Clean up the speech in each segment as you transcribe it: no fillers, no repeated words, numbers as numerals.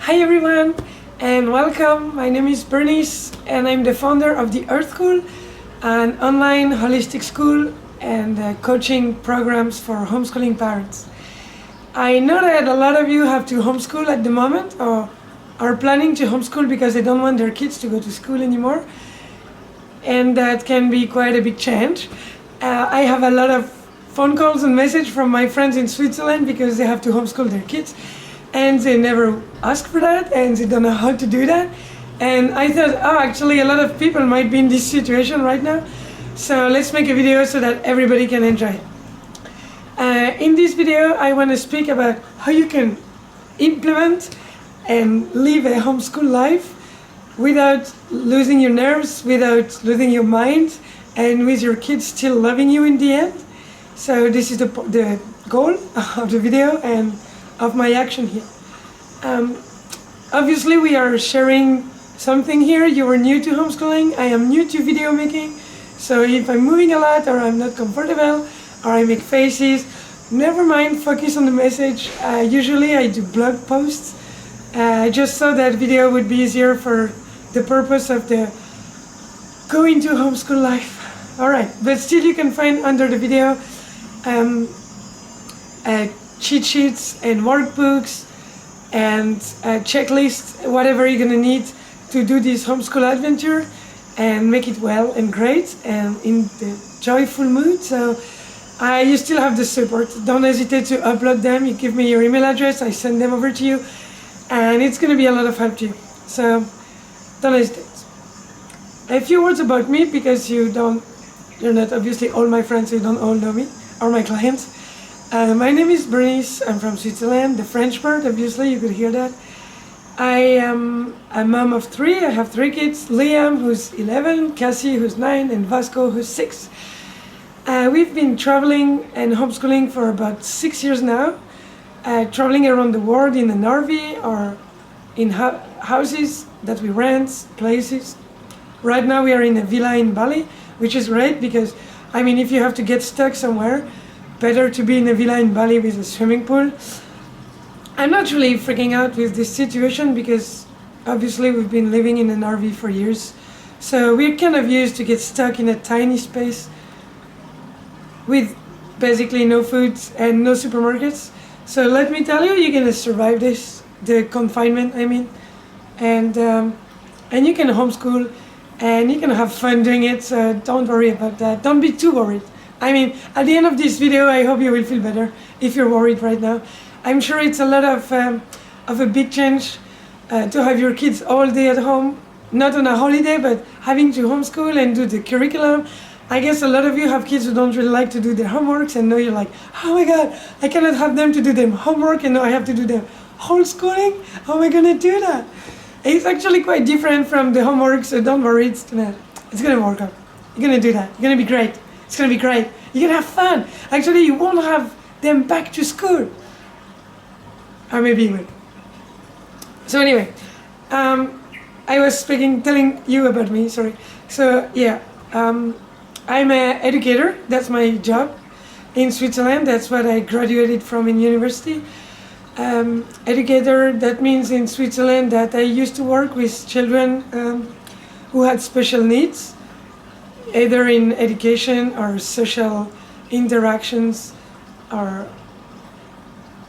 Hi everyone and welcome. My name is Bernice and I'm the founder of the Earth School, an online holistic school and coaching programs for homeschooling parents. I know that a lot of you have to homeschool at the moment or are planning to homeschool because they don't want their kids to go to school anymore, and that can be quite a big change. I have a lot of phone calls and messages from my friends in Switzerland because they have to homeschool their kids and they never ask for that and they don't know how to do that. And I thought, actually a lot of people might be in this situation right now. So let's make a video so that everybody can enjoy it. In this video, I want to speak about how you can implement and live a homeschool life without losing your nerves, without losing your mind, and with your kids still loving you in the end. So this is the goal of the video and of my action here. Obviously we are sharing something here. You are new to homeschooling, I am new to video making. So if I'm moving a lot or I'm not comfortable or I make faces, never mind, focus on the message. Usually I do blog posts. I just thought that video would be easier for the purpose of the going to homeschool life. Alright, but still you can find under the video cheat sheets and workbooks and checklists, whatever you're gonna need to do this homeschool adventure and make it well and great and in the joyful mood. So you still have the support. Don't hesitate to upload them. You give me your email address, I send them over to you, and it's gonna be a lot of help to you. So don't hesitate. A few words about me, because you're not obviously all my friends, so you don't all know me, or my clients. My name is Bernice, I'm from Switzerland, the French part, obviously, you could hear that. I am a mom of three. I have three kids, Liam, who's 11, Cassie, who's 9, and Vasco, who's 6. We've been traveling and homeschooling for about 6 years now, traveling around the world in an RV or in houses that we rent, places. Right now we are in a villa in Bali, which is great because, I mean, if you have to get stuck somewhere, better to be in a villa in Bali with a swimming pool. I'm not really freaking out with this situation because obviously we've been living in an RV for years. So we're kind of used to get stuck in a tiny space with basically no food and no supermarkets. So let me tell you, you're gonna survive this, the confinement, I mean. And you can homeschool and you can have fun doing it, so don't worry about that. Don't be too worried. I mean, at the end of this video, I hope you will feel better if you're worried right now. I'm sure it's a lot of a big change to have your kids all day at home, not on a holiday, but having to homeschool and do the curriculum. I guess a lot of you have kids who don't really like to do their homeworks, and now you're like, oh my God, I cannot have them to do their homework, and now I have to do their homeschooling? How am I gonna do that? It's actually quite different from the homework, so don't worry, it's gonna work out. You're gonna do that, you're gonna be great. It's gonna be great. You're gonna have fun. Actually, you won't have them back to school. Or maybe you will. So anyway, I was telling you about me, sorry. So yeah, I'm an educator. That's my job in Switzerland. That's what I graduated from in university. Educator, that means in Switzerland that I used to work with children who had special needs, either in education or social interactions or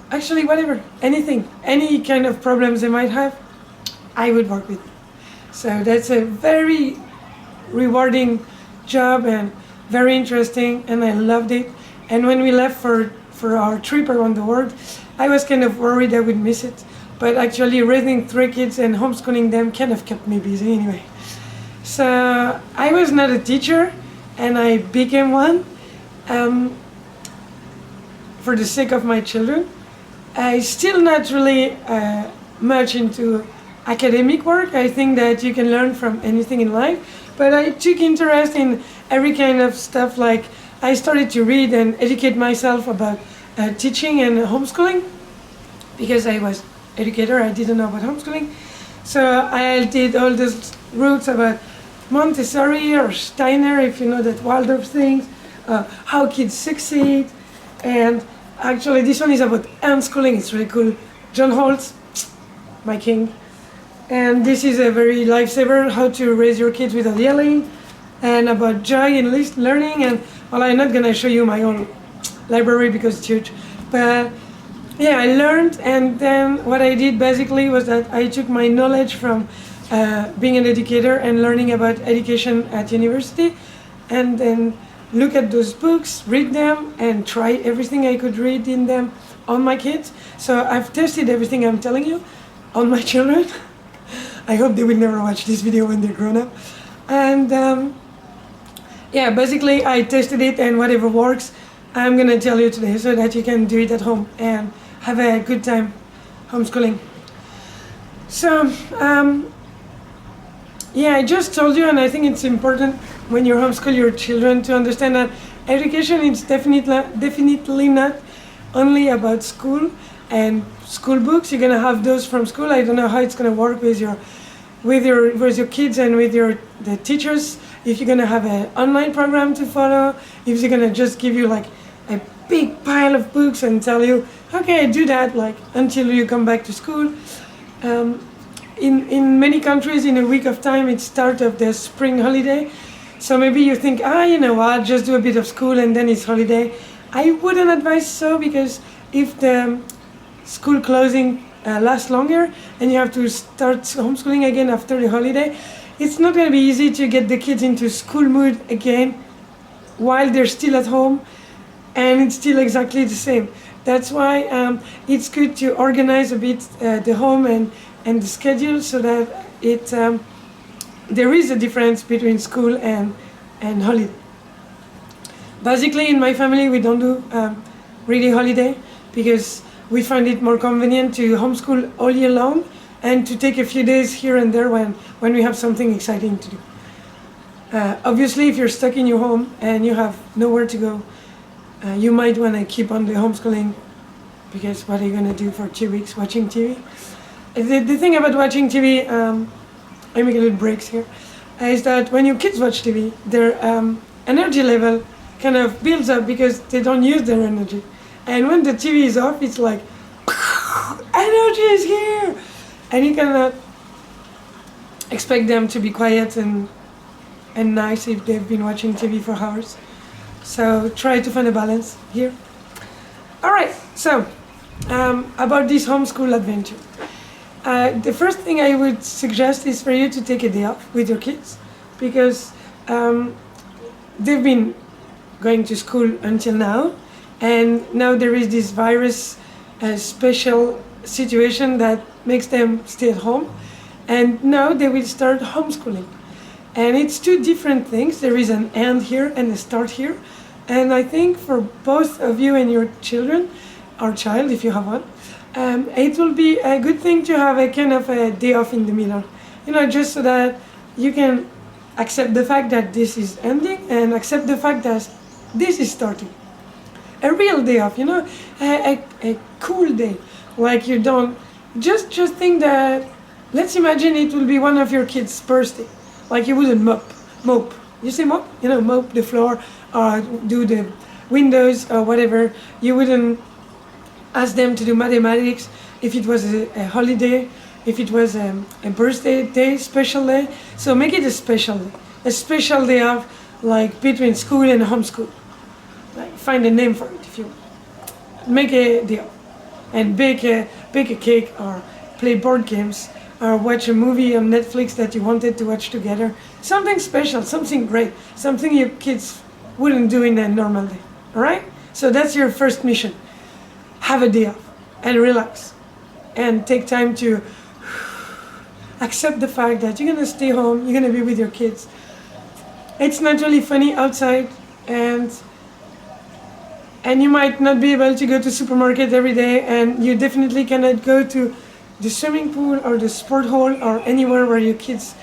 actually whatever, anything, any kind of problems they might have, I would work with them. So that's a very rewarding job and very interesting, and I loved it. And when we left for our trip around the world, I was kind of worried I would miss it, but actually raising 3 kids and homeschooling them kind of kept me busy anyway. So I was not a teacher, and I became one for the sake of my children. I still not really much into academic work. I think that you can learn from anything in life, but I took interest in every kind of stuff. Like I started to read and educate myself about teaching and homeschooling because I was educator. I didn't know about homeschooling, so I did all those routes about Montessori or Steiner, if you know that Waldorf things, how kids succeed, and actually this one is about unschooling. It's really cool. John Holtz, my king. And this is a very lifesaver, how to raise your kids without yelling, and about joy in learning. And well, I'm not gonna show you my own library because it's huge, but yeah, I learned. And then what I did basically was that I took my knowledge from being an educator and learning about education at university, and then look at those books, read them, and try everything I could read in them on my kids. So I've tested everything I'm telling you on my children. I hope they will never watch this video when they're grown up. And yeah, basically I tested it, and whatever works, I'm gonna tell you today so that you can do it at home and have a good time homeschooling. So yeah, I just told you, and I think it's important when you homeschool your children to understand that education is definitely not only about school and school books. You're gonna have those from school. I don't know how it's gonna work with your kids and with the teachers. If you're gonna have an online program to follow, if they're gonna just give you like a big pile of books and tell you, okay, do that like until you come back to school. In many countries, in a week of time, it's start of the spring holiday. So maybe you think, you know what, just do a bit of school and then it's holiday. I wouldn't advise so, because if the school closing lasts longer and you have to start homeschooling again after the holiday, it's not going to be easy to get the kids into school mood again while they're still at home, and it's still exactly the same. That's why it's good to organize a bit the home and the schedule, so that there is a difference between school and holiday. Basically, in my family, we don't do really holiday, because we find it more convenient to homeschool all year long and to take a few days here and there when we have something exciting to do. Obviously, if you're stuck in your home and you have nowhere to go, you might want to keep on the homeschooling, because what are you going to do for 2 weeks watching TV? The thing about watching TV, I make a little breaks here, is that when your kids watch TV, their energy level kind of builds up because they don't use their energy. And when the TV is off, it's like, energy is here! And you cannot expect them to be quiet and nice if they've been watching TV for hours. So try to find a balance here. All right, so about this homeschool adventure. The first thing I would suggest is for you to take a day off with your kids, because they've been going to school until now, and now there is this virus special situation that makes them stay at home, and now they will start homeschooling. And it's two different things. There is an end here and a start here, and I think for both of you and your children, or child if you have one, it will be a good thing to have a kind of a day off in the middle, just so that you can accept the fact that this is ending and accept the fact that this is starting. A real day off, a cool day, like you don't, just think that, let's imagine it will be one of your kids' birthday, like you wouldn't mope, you say mope, mope the floor or do the windows or whatever. You wouldn't ask them to do mathematics if it was a holiday, if it was a birthday day, special day. So make it a special day off, like between school and homeschool. Like find a name for it if you want. Make a day off and bake a cake or play board games or watch a movie on Netflix that you wanted to watch together. Something special, something great, something your kids wouldn't do in a normal day. All right? So that's your first mission. Have a day off and relax and take time to accept the fact that you're gonna stay home, you're gonna be with your kids. It's not really funny outside, and you might not be able to go to supermarket every day, and you definitely cannot go to the swimming pool or the sport hall or anywhere where your kids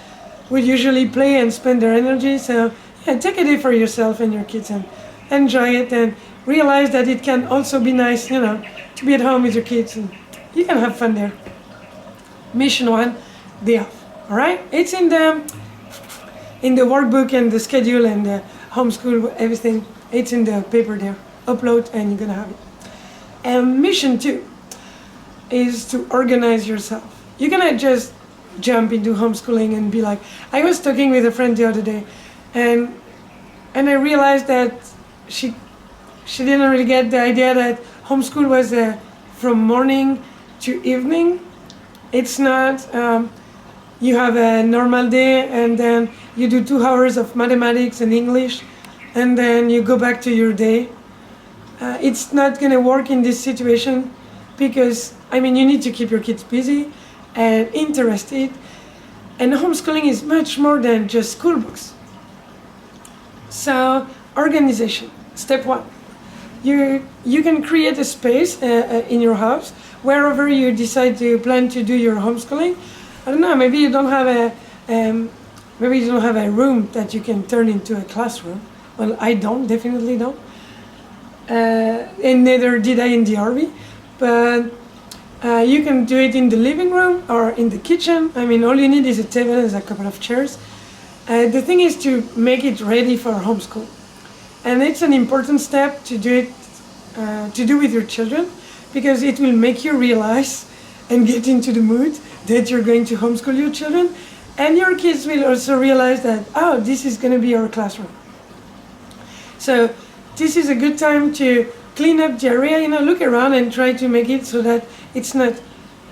would usually play and spend their energy. So yeah, take a day for yourself and your kids and enjoy it, and realize that it can also be nice, to be at home with your kids, and you can have fun there. Mission 1, day off. All right? It's in the workbook and the schedule and the homeschool, everything. It's in the paper there. Upload and you're gonna have it. And mission 2 is to organize yourself. you cannot just jump into homeschooling and be like, I was talking with a friend the other day, and I realized that she didn't really get the idea that homeschool was from morning to evening. It's not you have a normal day and then you do 2 hours of mathematics and English and then you go back to your day. It's not going to work in this situation because, I mean, you need to keep your kids busy and interested. And homeschooling is much more than just school books. So, organization, step 1. You can create a space in your house wherever you decide to plan to do your homeschooling. I don't know, maybe you don't have a room that you can turn into a classroom. Well, I definitely don't. And neither did I in the RV. But you can do it in the living room or in the kitchen. I mean, all you need is a table and a couple of chairs. The thing is to make it ready for homeschool. And it's an important step to do with your children, because it will make you realize and get into the mood that you're going to homeschool your children. And your kids will also realize that, oh, this is going to be our classroom. So this is a good time to clean up the area, look around and try to make it so that it's not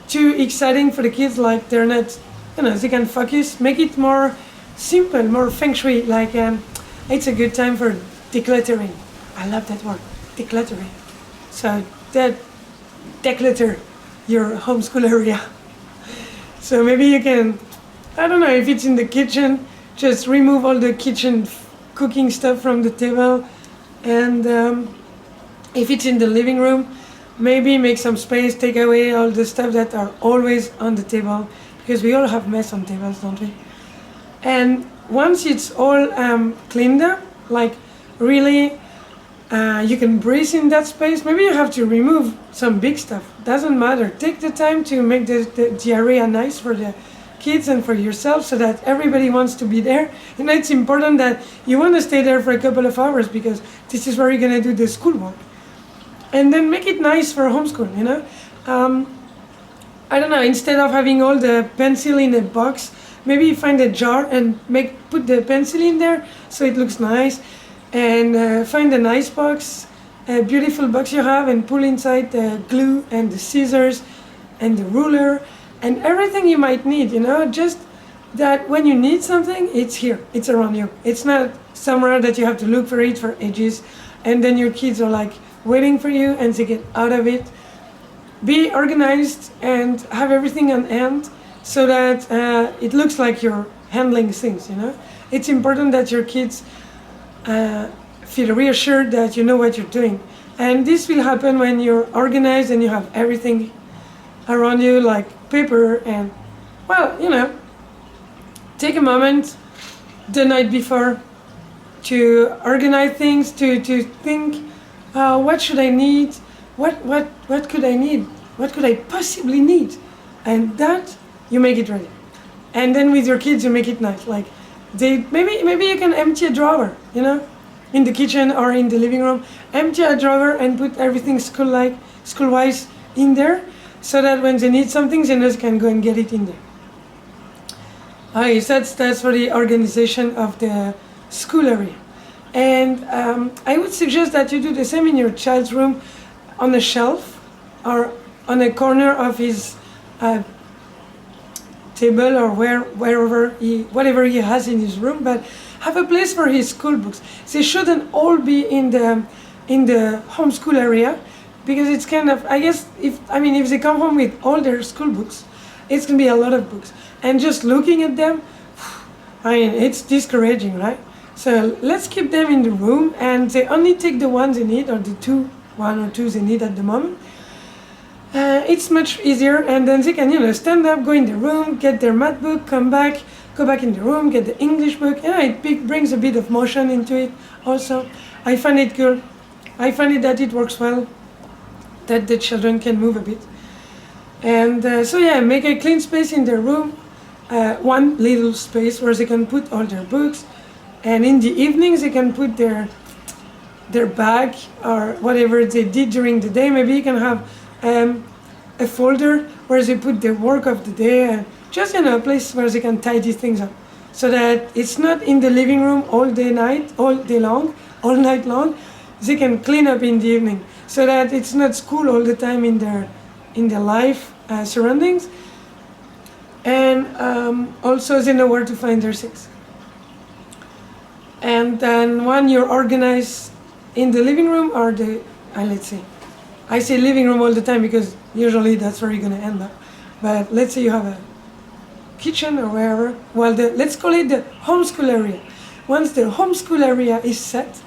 too exciting for the kids, like they're not, they can focus. Make it more simple, more feng shui, like it's a good time for decluttering. I love that word, decluttering. So that declutter your homeschool area. So maybe you can, I don't know, if it's in the kitchen, just remove all the kitchen cooking stuff from the table. And if it's in the living room, maybe make some space, take away all the stuff that are always on the table, because we all have mess on tables, don't we? And once it's all cleaned up, like really you can breathe in that space, maybe you have to remove some big stuff. Doesn't matter. Take the time to make the area nice for the kids and for yourself, so that everybody wants to be there. It's important that you want to stay there for a couple of hours, because this is where you're going to do the schoolwork. And then make it nice for homeschool, I don't know, instead of having all the pencil in a box, maybe you find a jar and put the pencil in there so it looks nice. And find a nice box, a beautiful box you have, and pull inside the glue and the scissors and the ruler and everything you might need, just that when you need something, it's here, it's around you. It's not somewhere that you have to look for it for ages, and then your kids are like waiting for you and to get out of it. Be organized and have everything on hand so that it looks like you're handling things, It's important that your kids feel reassured that you know what you're doing. And this will happen when you're organized and you have everything around you, like paper and, take a moment the night before to organize things, to think, what should I need? What could I need? What could I possibly need? And that, you make it ready. And then with your kids, you make it nice. Like, maybe you can empty a drawer, in the kitchen or in the living room. Empty a drawer and put everything school-wise in there, so that when they need something, they just can go and get it in there. Okay, so that's for the organization of the school area. And I would suggest that you do the same in your child's room, on a shelf or on a corner of his table, or whatever he has in his room, but have a place for his school books. They shouldn't all be in the homeschool area, because it's kind of, I guess, if they come home with all their school books, it's gonna be a lot of books, and just looking at them, it's discouraging, right? So let's keep them in the room, and they only take the ones they need, or one or two they need at the moment. It's much easier, and then they can, stand up, go in the room, get their math book, come back, go back in the room, get the English book. It brings a bit of motion into it also. I find it good. I find it that it works well, that the children can move a bit. And make a clean space in their room, one little space where they can put all their books. And in the evenings, they can put their bag or whatever they did during the day. Maybe you can have a folder where they put the work of the day, and just a place where they can tidy things up, so that it's not in the living room all day long, all night long. They can clean up in the evening, so that it's not school all the time in their life surroundings, and also they know where to find their things. And then when you're organized in the living room or let's say, I say living room all the time because usually that's where you're going to end up. But let's say you have a kitchen or wherever. Well, let's call it the homeschool area. Once the homeschool area is set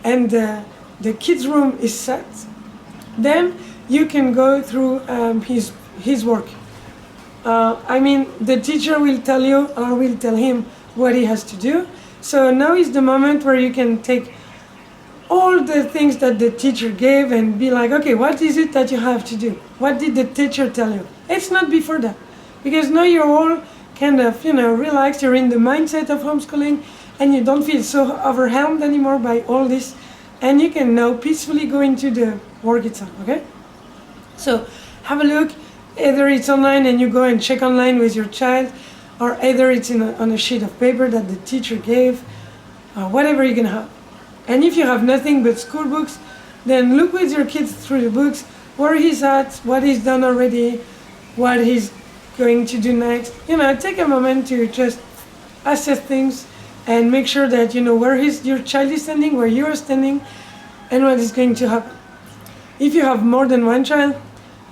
and the kids' room is set, then you can go through his work. The teacher will tell you or will tell him what he has to do. So now is the moment where you can take all the things that the teacher gave and be like, okay, what is it that you have to do? What did the teacher tell you? It's not before that. Because now you're all kind of, relaxed, you're in the mindset of homeschooling, and you don't feel so overwhelmed anymore by all this, and you can now peacefully go into the work itself, okay? So have a look, either it's online and you go and check online with your child, or either it's on a sheet of paper that the teacher gave, whatever you can have. And if you have nothing but school books, then look with your kids through the books, where he's at, what he's done already, what he's going to do next. Take a moment to just assess things and make sure that you know where your child is standing, where you are standing, and what is going to happen. If you have more than one child,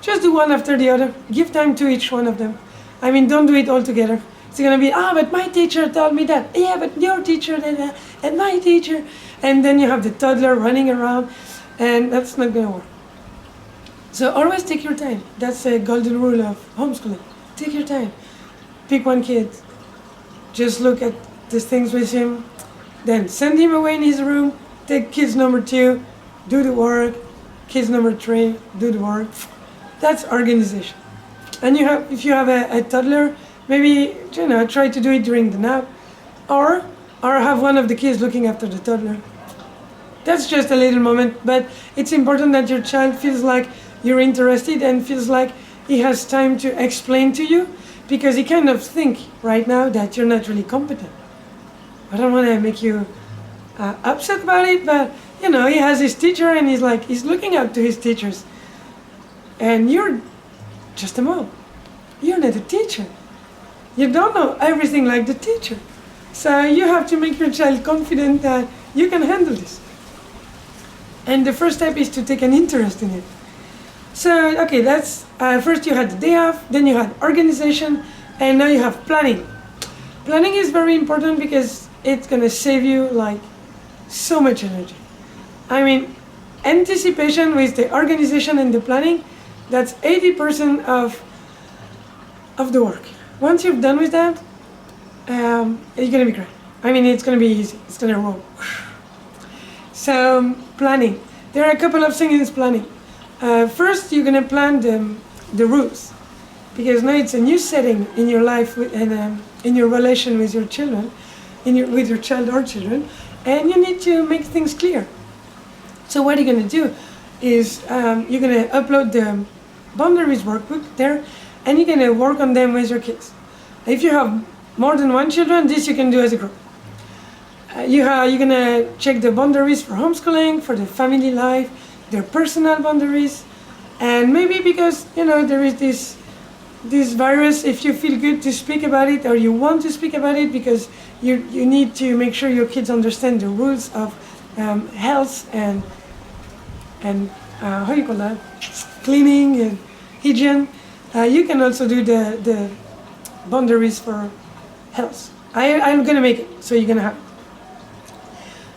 just do one after the other. Give time to each one of them. Don't do it all together. It's going to be, but my teacher told me that. Yeah, but your teacher did that, and my teacher. And then you have the toddler running around, and that's not going to work. So always take your time. That's a golden rule of homeschooling. Take your time. Pick one kid. Just look at these things with him. Then send him away in his room. Take kids number 2, do the work. Kids number 3, do the work. That's organization. And if you have a toddler, maybe try to do it during the nap, or have one of the kids looking after the toddler. That's just a little moment, but it's important that your child feels like you're interested and feels like he has time to explain to you, because he kind of think right now that you're not really competent. I don't want to make you upset about it, but he has his teacher and he's looking up to his teachers. And you're just a mom. You're not a teacher. You don't know everything like the teacher. So you have to make your child confident that you can handle this. And the first step is to take an interest in it. So, okay, that's first you had the day off, then you had organization, and now you have planning. Planning is very important because it's going to save you so much energy. Anticipation with the organization and the planning, that's 80% of the work. Once you're done with that, it's going to be great. It's going to be easy. It's going to roll. So, planning. There are a couple of things in planning. First, you're going to plan the rules, because now it's a new setting in your life and in your relation with your children, with your child or children, and you need to make things clear. So what you're going to do is you're going to upload the boundaries workbook there, and you're going to work on them with your kids. If you have more than one children, this you can do as a group. You're going to check the boundaries for homeschooling, for the family life, their personal boundaries, and maybe because there is this virus, if you feel good to speak about it or you want to speak about it, because you need to make sure your kids understand the rules of health and how you call that, cleaning and hygiene. You can also do the boundaries for health. I'm gonna make it, so you're gonna have it.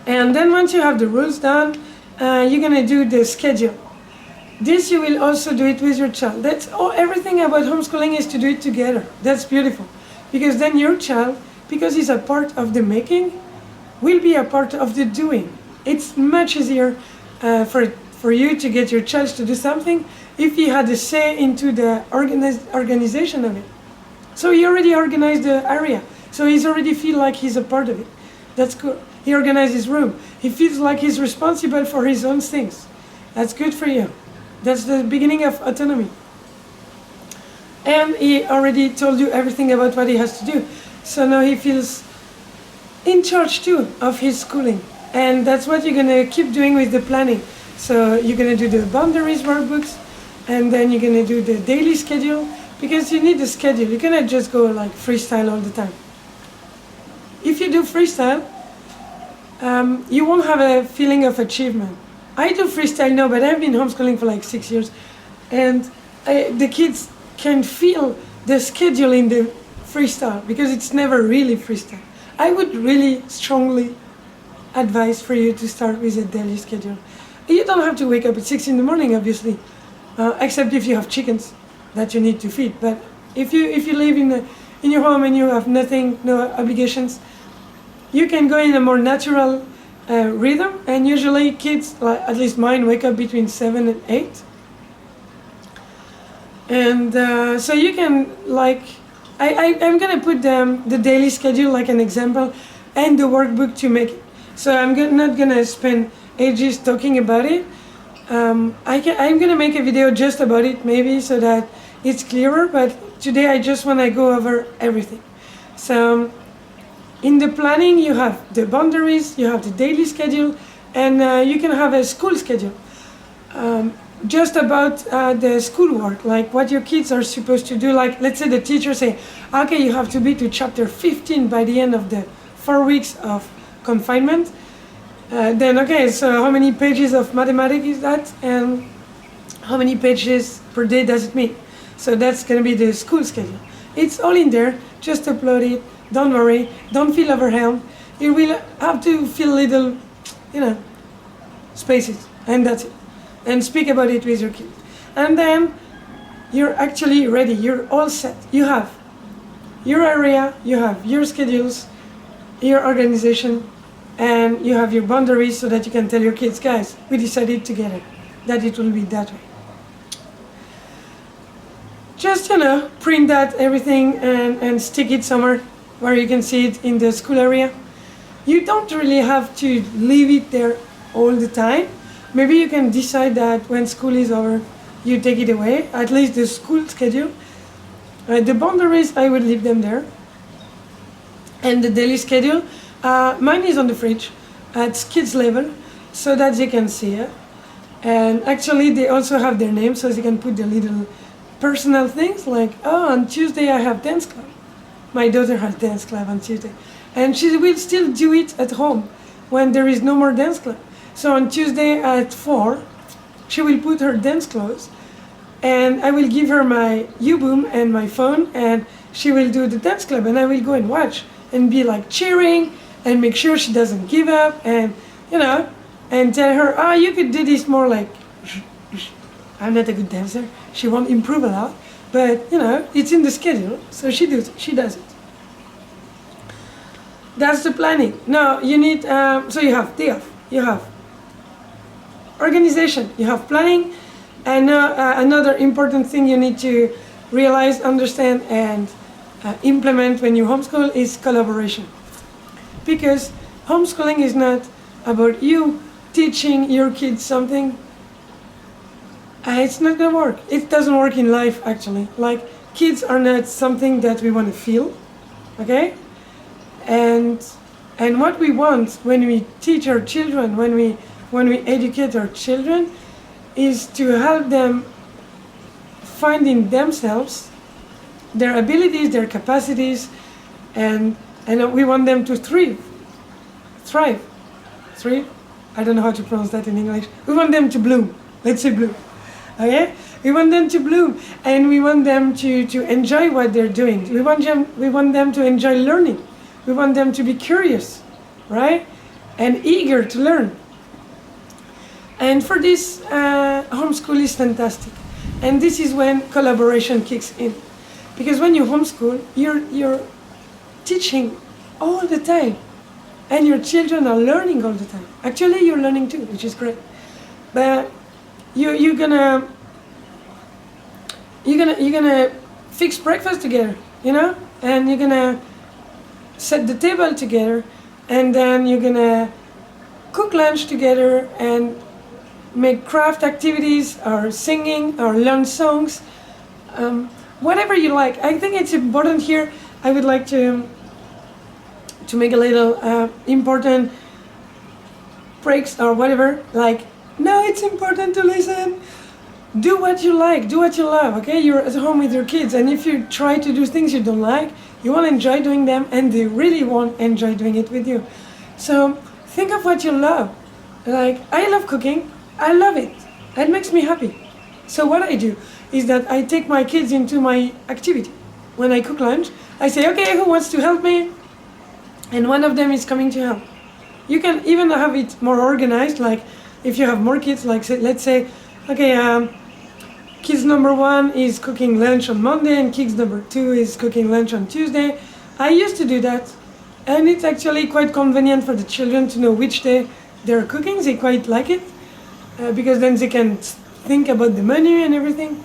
And then once you have the rules done, you're gonna do the schedule. This you will also do it with your child. That's all. Everything about homeschooling is to do it together. That's beautiful, because then your child, because he's a part of the making, will be a part of the doing. It's much easier for you to get your child to do something if he had a say into the organization of it. So he already organized the area, so he's already feel like he's a part of it. That's good. He organized his room. He feels like he's responsible for his own things. That's good for you. That's the beginning of autonomy. and he already told you everything about what he has to do. So now he feels in charge too of his schooling, and that's what you're gonna keep doing with the planning. So you're gonna do the boundaries workbooks, and then you're gonna do the daily schedule, because you need a schedule. You cannot just go like freestyle all the time. If you do freestyle, you won't have a feeling of achievement. I do freestyle now, but I've been homeschooling for like 6 years, and the kids can feel the schedule in the freestyle, because it's never really freestyle. I would really strongly advise for you to start with a daily schedule. You don't have to wake up at 6 in the morning, obviously, except if you have chickens that you need to feed. But if you live in your home and you have nothing, no obligations, you can go in a more natural rhythm. And usually kids, like at least mine, wake up between 7 and 8. And so you can like, I'm gonna put the daily schedule like an example, and the workbook to make it. So I'm not gonna spend ages talking about it. I'm gonna make a video just about it, maybe, so that it's clearer. But today I just wanna go over everything. So in the planning, you have the boundaries, you have the daily schedule, and you can have a school schedule. Just about the schoolwork, like what your kids are supposed to do. Like, let's say the teacher say, okay, you have to be to chapter 15 by the end of the 4 weeks of confinement. Then, okay, so how many pages of mathematics is that? And how many pages per day does it mean? So that's gonna be the school schedule. It's all in there, just upload it. Don't worry, don't feel overwhelmed. You will have to fill little, spaces, and that's it. And speak about it with your kids. And then you're actually ready, you're all set. You have your area, you have your schedules, your organization, and you have your boundaries, so that you can tell your kids, guys, we decided together that it will be that way. Just, print that everything and stick it somewhere where you can see it in the school area. You don't really have to leave it there all the time. Maybe you can decide that when school is over, you take it away, at least the school schedule. The boundaries, I would leave them there. And the daily schedule, mine is on the fridge at kids level, so that they can see it. And actually they also have their names, so they can put the little personal things, like, oh, on Tuesday I have dance club. My daughter has dance club on Tuesday. And she will still do it at home when there is no more dance club. So on Tuesday at 4, she will put her dance clothes, and I will give her my U-boom and my phone, and she will do the dance club, and I will go and watch and be like cheering and make sure she doesn't give up, and and tell her, oh, you could do this more like, I'm not a good dancer, she won't improve a lot, but it's in the schedule, so she does it. That's the planning. Now you need, so you have day off, you have organization, you have planning, and another important thing you need to realize, understand, and implement when you homeschool is collaboration. Because homeschooling is not about you teaching your kids something. It's not gonna work. It doesn't work in life, actually. Like, kids are not something that we want to feel, okay? And what we want when we teach our children, when we educate our children, is to help them find in themselves their abilities, their capacities, and we want them to thrive. I don't know how to pronounce that in English. We want them to bloom. Let's say bloom. Okay? We want them to bloom, and we want them to enjoy what they're doing. We want them to enjoy learning. We want them to be curious, right? And eager to learn. And for this, homeschool is fantastic. And this is when collaboration kicks in. Because when you homeschool, you're teaching all the time. And your children are learning all the time. Actually, you're learning too, which is great. But you're gonna fix breakfast together, and you're gonna set the table together, and then you're gonna cook lunch together and make craft activities or singing or learn songs. whatever you like. I think it's important here. I would like to make a little important breaks or whatever. Like, no, it's important to listen. Do what you like, do what you love, okay? You're at home with your kids, and if you try to do things you don't like, you won't enjoy doing them, and they really won't enjoy doing it with you. So think of what you love. Like, I love cooking, I love it. It makes me happy. So what I do is that I take my kids into my activity. When I cook lunch, I say, okay, who wants to help me? And one of them is coming to help. You can even have it more organized, like if you have more kids, like let's say, okay, kids number 1 is cooking lunch on Monday and kids number 2 is cooking lunch on Tuesday. I used to do that, and it's actually quite convenient for the children to know which day they're cooking. They quite like it, because then they can think about the menu and everything.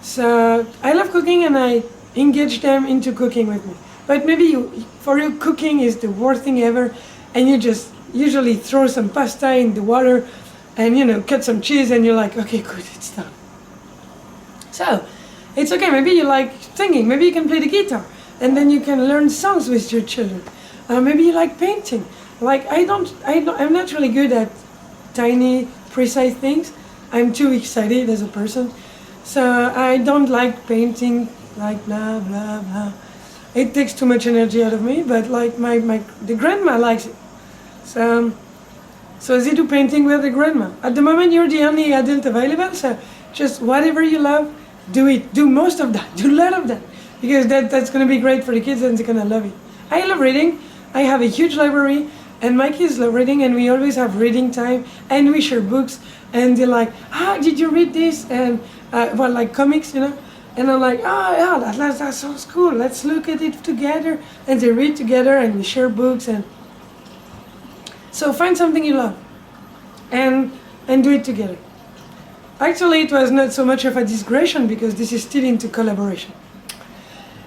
So I love cooking, and I engage them into cooking with me. But maybe for you, cooking is the worst thing ever, and you just usually throw some pasta in the water and cut some cheese, and you're like, okay, good, it's done. So it's okay. Maybe you like singing, maybe you can play the guitar, and then you can learn songs with your children. Maybe you like painting. Like, I'm not really good at tiny, precise things. I'm too excited as a person, so I don't like painting like blah blah blah. It takes too much energy out of me. But like the grandma likes it, so they do painting with the grandma. At the moment, you're the only adult available, so just whatever you love, do it. Do most of that. Do a lot of that, because that's gonna be great for the kids, and they're gonna love it. I love reading. I have a huge library, and my kids love reading, and we always have reading time, and we share books, and they're like, did you read this? And like comics, and I'm like, yeah, that sounds cool. Let's look at it together, and they read together, and we share books. And so find something you love, and do it together. Actually, it was not so much of a digression, because this is still into collaboration.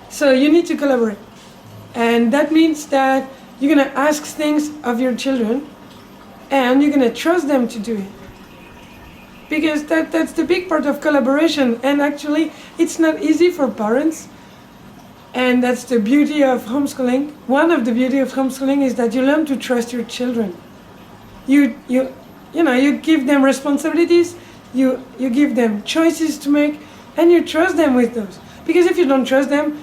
So you need to collaborate, and that means that you're gonna ask things of your children, and you're gonna trust them to do it, because that's the big part of collaboration. And actually, it's not easy for parents, and that's the beauty of homeschooling. One of the beauty of homeschooling is that you learn to trust your children. You give them responsibilities, you give them choices to make, and you trust them with those. Because if you don't trust them,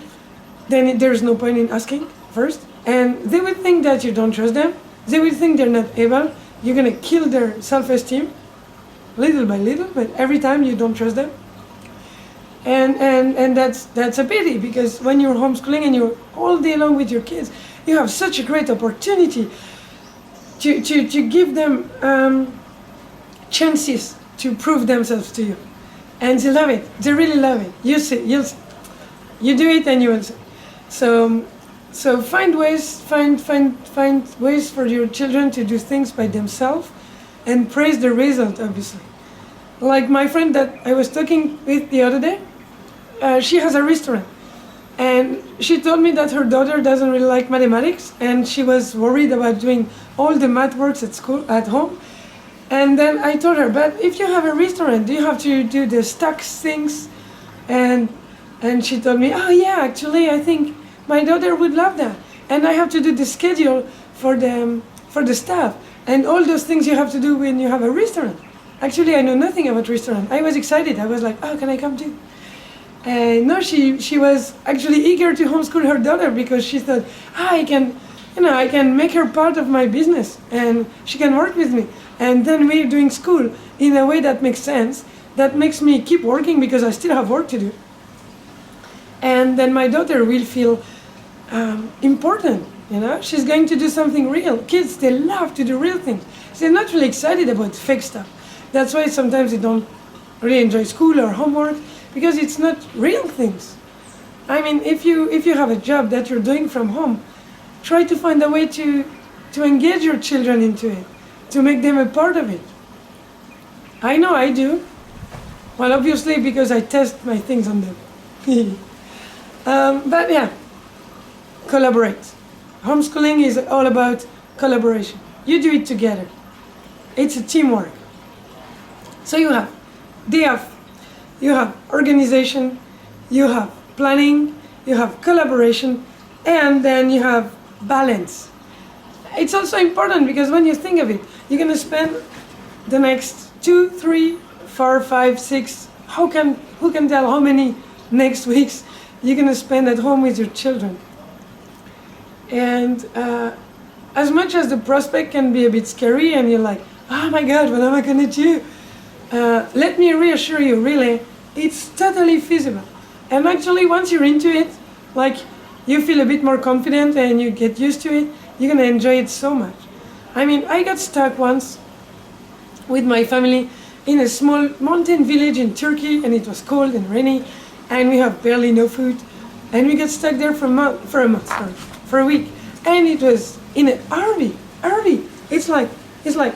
then there's no point in asking first, and they will think that you don't trust them. They will think they're not able. You're gonna kill their self-esteem, little by little, but every time you don't trust them. And that's a pity, because when you're homeschooling and you're all day long with your kids, you have such a great opportunity to give them chances to prove themselves to you, and they love it. They really love it. You see, you do it, and you will see. So find ways for your children to do things by themselves, and praise the result, obviously. Like my friend that I was talking with the other day, she has a restaurant, and she told me that her daughter doesn't really like mathematics, and she was worried about doing all the math works at home. And then I told her, but if you have a restaurant, do you have to do the stocks things? And she told me, oh yeah, actually I think my daughter would love that, and I have to do the schedule for the staff, and all those things you have to do when you have a restaurant. Actually, I know nothing about restaurant. I was excited. I was like, oh, can I come too? And no, she was actually eager to homeschool her daughter, because she thought, I can make her part of my business, and she can work with me. And then we're doing school in a way that makes sense, that makes me keep working, because I still have work to do. And then my daughter will feel important, She's going to do something real. Kids, they love to do real things. They're not really excited about fake stuff. That's why sometimes they don't really enjoy school or homework, because it's not real things. I mean, if you have a job that you're doing from home, try to find a way to engage your children into it, to make them a part of it. I know I do. Well, obviously, because I test my things on them. But yeah, collaborate. Homeschooling is all about collaboration. You do it together. It's a teamwork. So you have day off, you have organization, you have planning, you have collaboration, and then you have balance. It's also important because when you think of it, you're gonna spend the next 2, 3, 4, 5, 6. Who can tell how many next weeks you're gonna spend at home with your children? And as much as the prospect can be a bit scary, and you're like, oh my God, what am I gonna do? Let me reassure you, really, it's totally feasible. And actually, once you're into it, like you feel a bit more confident and you get used to it, you're gonna enjoy it so much. I mean, I got stuck once with my family in a small mountain village in Turkey, and it was cold and rainy, and we have barely no food, and we got stuck there for a week, and it was in an RV. It's like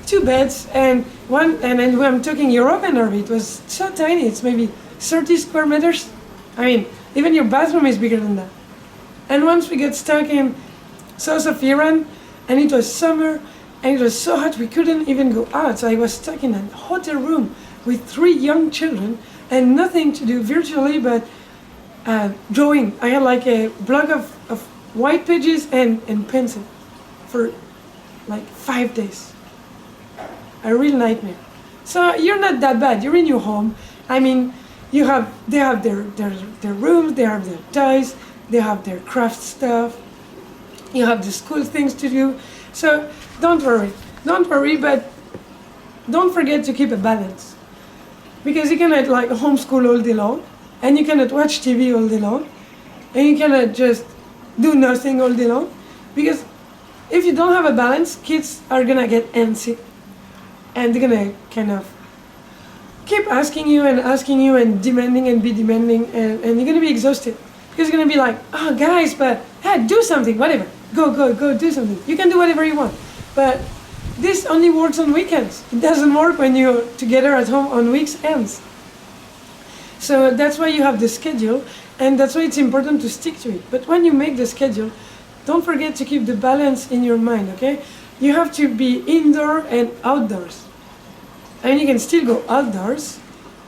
2 beds and one, and then I'm talking European RV. It was so tiny. It's maybe 30 square meters. I mean, even your bathroom is bigger than that. And once we got stuck in south of Iran, and it was summer, and it was so hot we couldn't even go out. So I was stuck in a hotel room with 3 young children and nothing to do virtually but drawing. I had like a block of white pages and pencil for like 5 days. A real nightmare. So you're not that bad. You're in your home. I mean, they have their rooms, they have their toys, they have their craft stuff. You have the school things to do. So don't worry, but don't forget to keep a balance. Because you cannot like homeschool all day long, and you cannot watch TV all day long, and you cannot just do nothing all day long. Because if you don't have a balance, kids are gonna get antsy, and they're gonna kind of keep asking you and demanding and be demanding, and you're gonna be exhausted. Because you're gonna be like, oh guys, but hey, do something, whatever. Go do something. You can do whatever you want. But this only works on weekends. It doesn't work when you're together at home on weekends. So that's why you have the schedule, and that's why it's important to stick to it. But when you make the schedule, don't forget to keep the balance in your mind, okay? You have to be indoor and outdoors. And you can still go outdoors.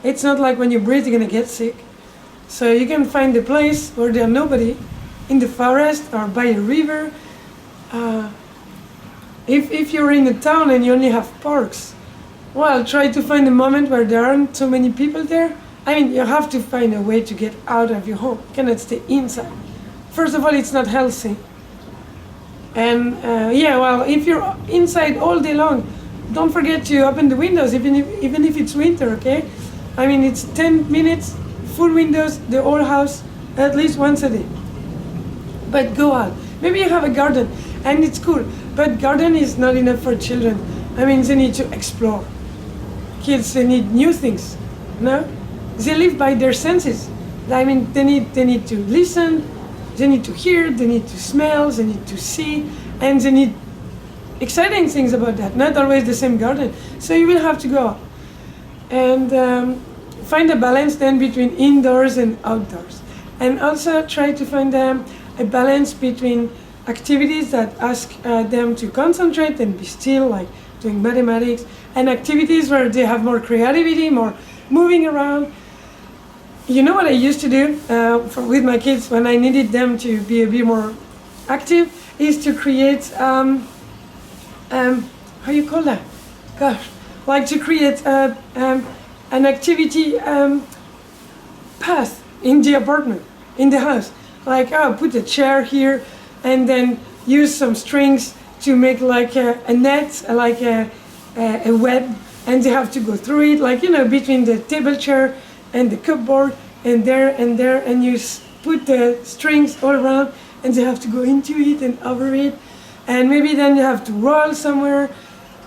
It's not like when you breathe, you're gonna get sick. So you can find a place where there's nobody, in the forest or by a river. If you're in a town and you only have parks, well, try to find a moment where there aren't so many people there. I mean, you have to find a way to get out of your home. You cannot stay inside. First of all, it's not healthy. And if you're inside all day long, don't forget to open the windows, even if it's winter, okay? I mean, it's 10 minutes, full windows, the whole house, at least once a day. But go out. Maybe you have a garden, and it's cool, but garden is not enough for children. I mean, they need to explore. Kids, they need new things, no? They live by their senses. I mean, they need to listen, they need to hear, they need to smell, they need to see, and they need exciting things about that, not always the same garden. So you will have to go out and find a balance then between indoors and outdoors. And also try to find a balance between activities that ask them to concentrate and be still, like doing mathematics, and activities where they have more creativity, more moving around. You know what I used to do with my kids when I needed them to be a bit more active is to create, how you call that? Gosh, like to create an activity path in the apartment, in the house. Like, put a chair here and then use some strings to make like a net, like a web, and they have to go through it, like, you know, between the table chair and the cupboard and there, and you put the strings all around, and they have to go into it and over it, and maybe then they have to roll somewhere,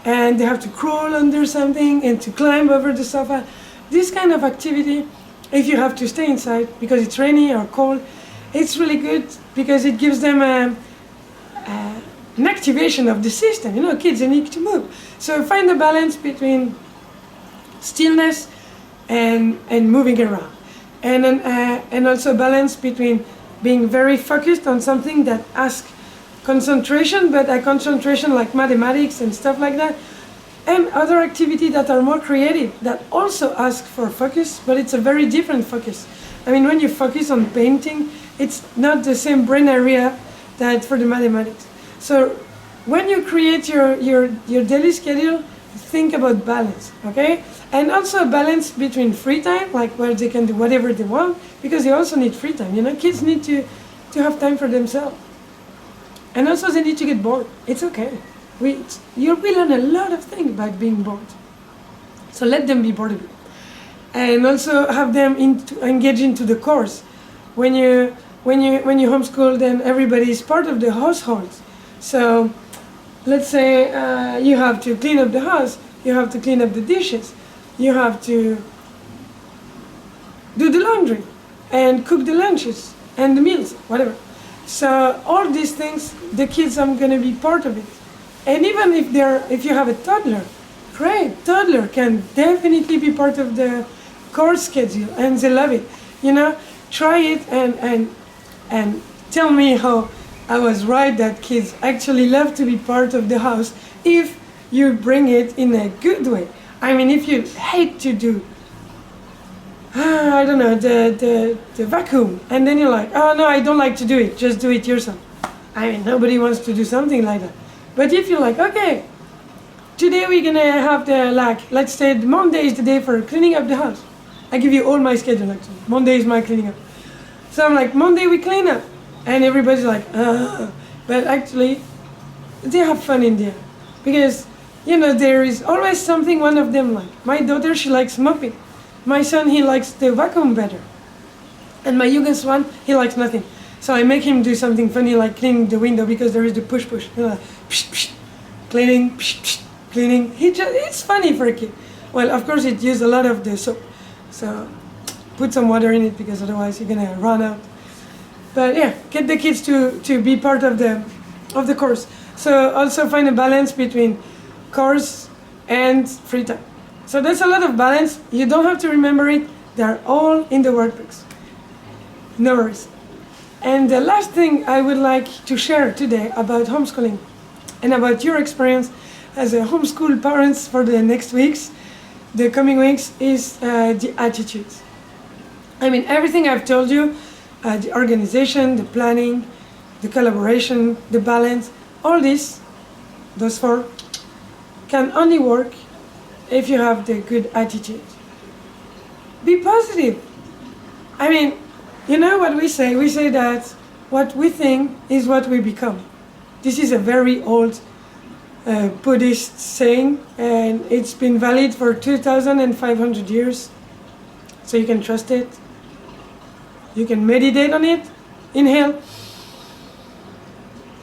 and they have to crawl under something and to climb over the sofa. This kind of activity, if you have to stay inside because it's rainy or cold, it's really good because it gives them an activation of the system. You know, kids, they need to move. So find a balance between stillness and moving around, and also balance between being very focused on something that asks concentration, but a concentration like mathematics and stuff like that, and other activities that are more creative that also ask for focus, but it's a very different focus. I mean, when you focus on painting, it's not the same brain area that for the mathematics. So when you create your daily schedule, think about balance, okay? And also a balance between free time, like where they can do whatever they want, because they also need free time. You know, kids need to have time for themselves. And also they need to get bored. It's okay. We learn a lot of things by being bored. So let them be bored of it. And also have them engage into the course. When you homeschool, then everybody is part of the household. So let's say you have to clean up the house, you have to clean up the dishes, you have to do the laundry and cook the lunches and the meals, whatever. So all these things, the kids are going to be part of it. And even if you have a toddler, great, toddler can definitely be part of the course schedule, and they love it. You know, try it and tell me how I was right that kids actually love to be part of the house if you bring it in a good way. I mean, if you hate to do, I don't know, the vacuum, and then you're like, oh no, I don't like to do it, just do it yourself. I mean, nobody wants to do something like that. But if you're like, okay, today we're gonna have let's say Monday is the day for cleaning up the house. I give you all my schedule actually. Monday is my cleaning up. So I'm like, Monday we clean up. And everybody's like, but actually, they have fun in there. Because, you know, there is always something one of them like. My daughter, she likes mopping. My son, he likes the vacuum better. And my youngest one, he likes nothing. So I make him do something funny like cleaning the window because there is the push. You know, like, psh, psh, cleaning, psh, psh, cleaning. It's funny for a kid. Well, of course, it uses a lot of the soap. So put some water in it because otherwise you're going to run out. But yeah, get the kids to be part of the course. So also find a balance between course and free time. So there's a lot of balance. You don't have to remember it. They're all in the workbooks. No worries. And the last thing I would like to share today about homeschooling and about your experience as a homeschool parents for the next weeks, the coming weeks, is the attitudes. I mean, everything I've told you, the organization, the planning, the collaboration, the balance, all this, those four, can only work if you have the good attitude. Be positive. I mean, you know what we say? We say that what we think is what we become. This is a very old Buddhist saying, and it's been valid for 2,500 years. So you can trust it. You can meditate on it. Inhale.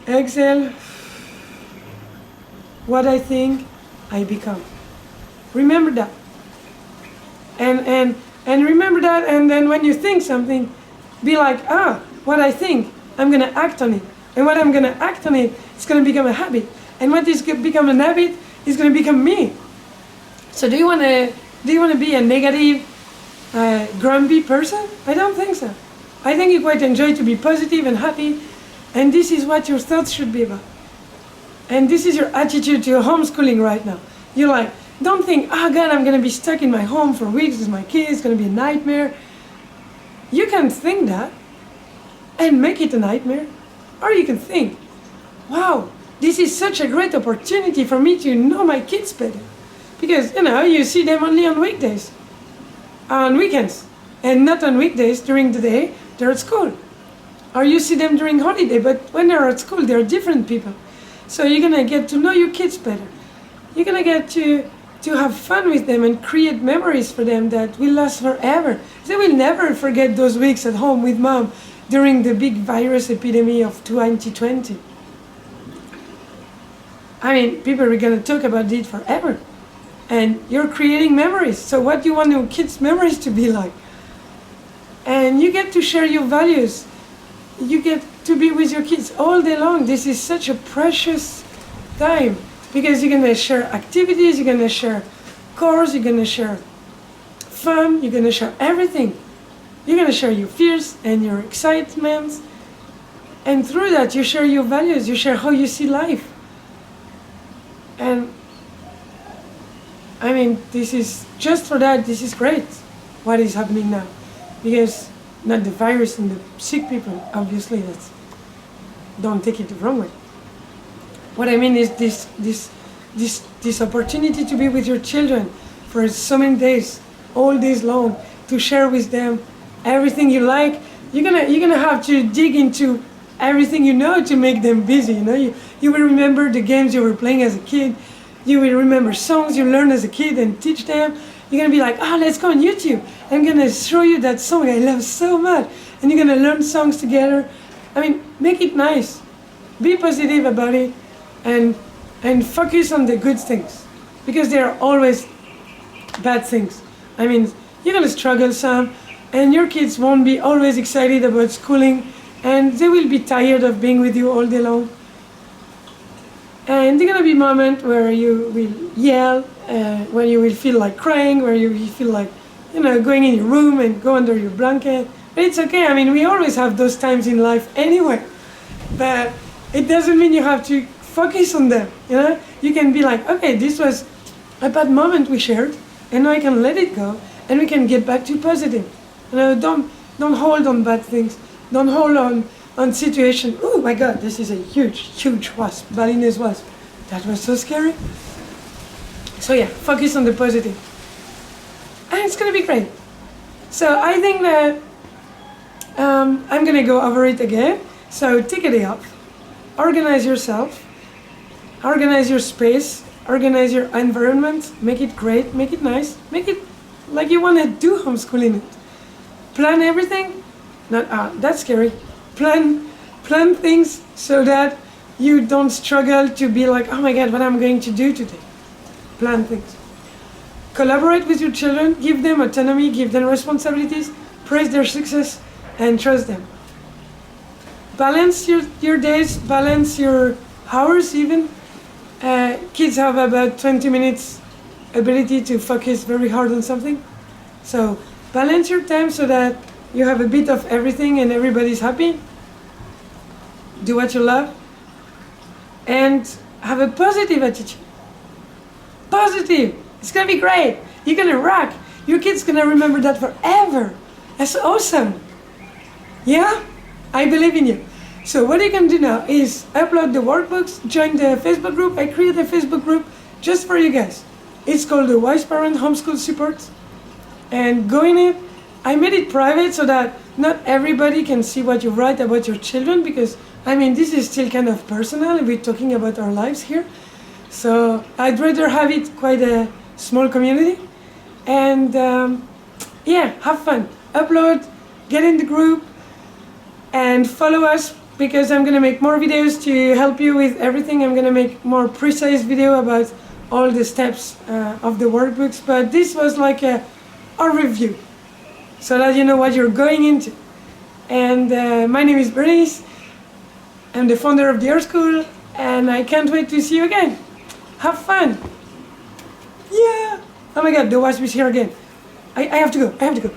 Exhale. What I think, I become. Remember that. And remember that, and then when you think something, be like, what I think, I'm going to act on it. And what I'm going to act on it, it's going to become a habit. And what is going to become a habit is going to become me. So do you want to be a negative, grumpy person? I don't think so. I think you quite enjoy to be positive and happy, and this is what your thoughts should be about. And this is your attitude to homeschooling right now. You're like, don't think, God, I'm going to be stuck in my home for weeks with my kids, it's going to be a nightmare. You can think that and make it a nightmare. Or you can think, wow, this is such a great opportunity for me to know my kids better. Because, you see them only on weekdays, on weekends, and not on weekdays during the day, they're at school. Or you see them during holiday, but when they're at school, they're different people. So you're going to get to know your kids better. You're going to get to have fun with them and create memories for them that will last forever. They will never forget those weeks at home with mom during the big virus epidemic of 2020. I mean, people are going to talk about it forever. And you're creating memories. So what do you want your kids' memories to be like? And you get to share your values. You get to be with your kids all day long. This is such a precious time. Because you're going to share activities, you're going to share course, you're going to share fun, you're going to share everything. You're going to share your fears and your excitements. And through that, you share your values, you share how you see life. And I mean, this is, just for that, this is great, what is happening now. Because not the virus and the sick people. Obviously, don't take it the wrong way. What I mean is this opportunity to be with your children for so many days, all days long, to share with them everything you like. You're gonna have to dig into everything you know to make them busy. You will remember the games you were playing as a kid. You will remember songs you learned as a kid and teach them. You're gonna be like, let's go on YouTube. I'm gonna show you that song I love so much, and you're gonna learn songs together. I mean, make it nice. Be positive about it, and focus on the good things, because there are always bad things. I mean, you're gonna struggle some, and your kids won't be always excited about schooling, and they will be tired of being with you all day long. And there are gonna be moments where you will yell, when you will feel like crying, where you will feel like, going in your room and go under your blanket. But it's okay. I mean, we always have those times in life anyway. But it doesn't mean you have to focus on them. You can be like, okay, this was a bad moment we shared, and now I can let it go, and we can get back to positive. Don't hold on bad things. Don't hold on situation. Oh my God, this is a huge wasp, Balinese wasp. That was so scary. So yeah, focus on the positive, and it's gonna be great. So I think that I'm gonna go over it again. So take a day off, organize yourself, organize your space, organize your environment, make it great, make it nice, make it like you want to do homeschooling it. Plan everything. That's scary. Plan things so that you don't struggle to be like, oh my God, what am I going to do today? Plan things. Collaborate with your children, give them autonomy, give them responsibilities, praise their success, and trust them. Balance your days, balance your hours even. Kids have about 20 minutes ability to focus very hard on something. So balance your time so that you have a bit of everything and everybody's happy. Do what you love. And have a positive attitude. Positive. It's gonna be great. You're gonna rock. Your kid's gonna remember that forever. That's awesome. Yeah? I believe in you. So what you can do now is upload the workbooks, join the Facebook group. I created a Facebook group just for you guys. It's called the Wise Parent Homeschool Support. And go in it. I made it private so that not everybody can see what you write about your children, because I mean, this is still kind of personal. We're talking about our lives here. So I'd rather have it quite a small community. And yeah, have fun. Upload, get in the group, and follow us, because I'm gonna make more videos to help you with everything. I'm gonna make more precise video about all the steps of the workbooks. But this was like a review, so that you know what you're going into. And my name is Bernice. I'm the founder of the Art School, and I can't wait to see you again. Have fun. Yeah. Oh my God, the wasp is here again. I have to go.